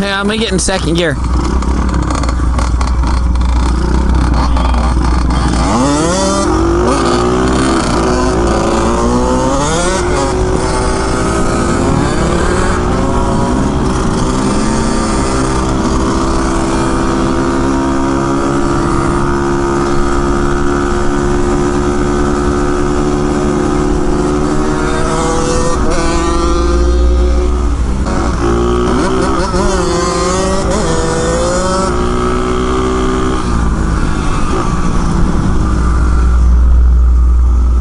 Yeah, I'm gonna get in second gear.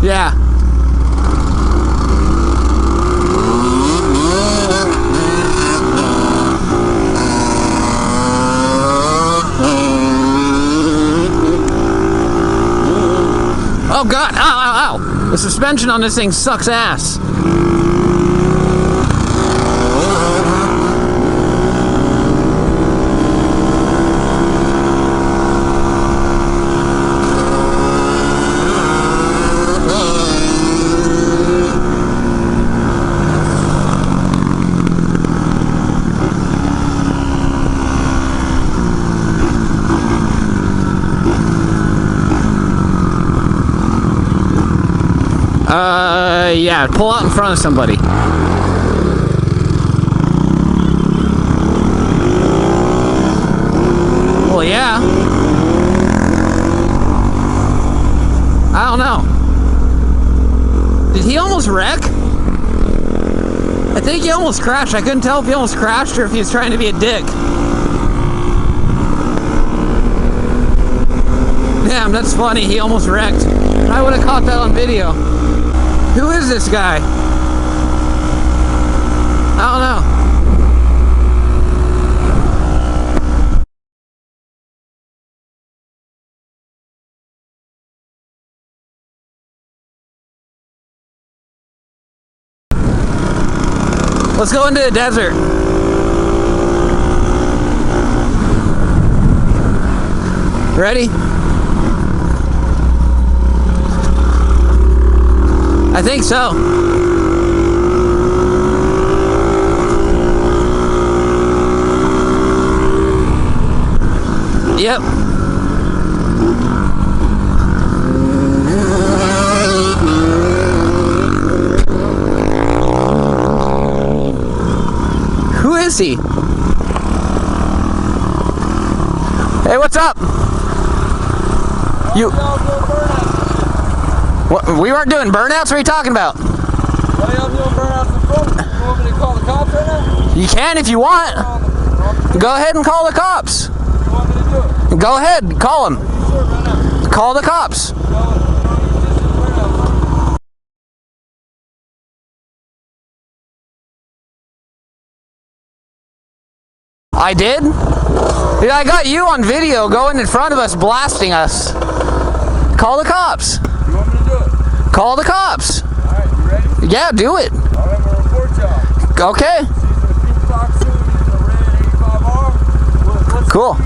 Yeah. Oh God, ow, ow, ow. The suspension on this thing sucks ass. Yeah, pull out in front of somebody. Well, yeah. I don't know. Did he almost wreck? I think he almost crashed. I couldn't tell if he almost crashed or if he was trying to be a dick. Damn, that's funny. He almost wrecked. I would have caught that on video. Who is this guy? I don't know. Let's go into the desert. Ready? I think so. Yep. Who is he? Hey, what's up? You... What, we weren't doing burnouts? What are you talking about? Why y'all doing burnouts in front? You want me to call the cops right now? You can if you want. Go ahead and call the cops. You want me to do it? Go ahead, call them. Sure, right now. Call the cops. I did? Dude, I got you on video going in front of us, blasting us. Call the cops. You want me to do it? Call the cops. Alright, you ready? Yeah, do it. Alright, I'm gonna report y'all. Okay. She's in a pink Fox suit, he's in a red 85R. What's Cool.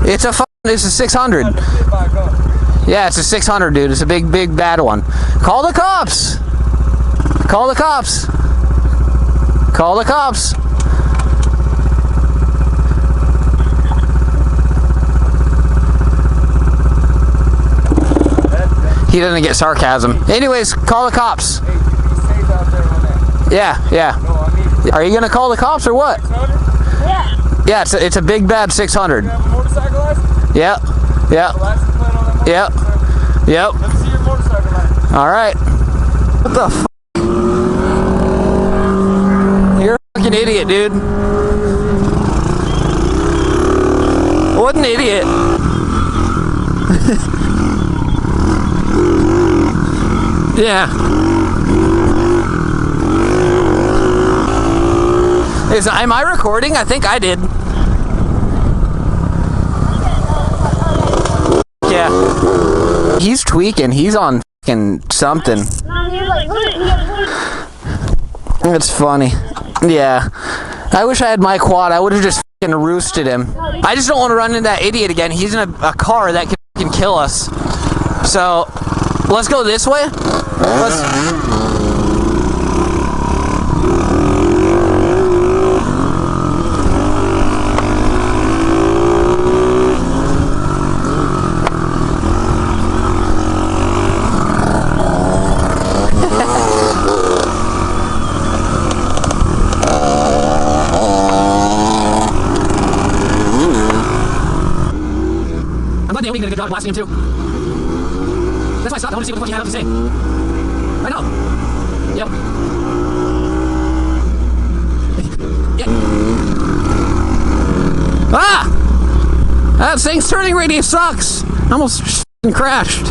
It's It's a 600. a pit bike, huh? Yeah, it's a 600, dude. It's a big, big, bad one. Call the cops. Call the cops. Call the cops. He doesn't get sarcasm. Anyways, call the cops. Hey, you be safe out there on that. Yeah. No, I mean, Are you gonna call the cops or what? 600? Yeah, it's a big bad 600. You have a motorcycle license? Yep. The license plate on that Yep. motorcycle? Yep. Let me see your motorcycle license. All right. What the f? You're a fucking idiot, dude. What an idiot. Yeah. Am I recording? I think I did. Yeah. He's tweaking. He's on fucking something. It's funny. Yeah. I wish I had my quad. I would have just fucking roosted him. I just don't want to run into that idiot again. He's in a car that can fucking kill us. So, let's go this way. a good job blasting him too. That's why I stopped. I want to see what the fuck he had to say. I know. Yep. Yeah. Ah! That thing's turning radius sucks. I almost crashed.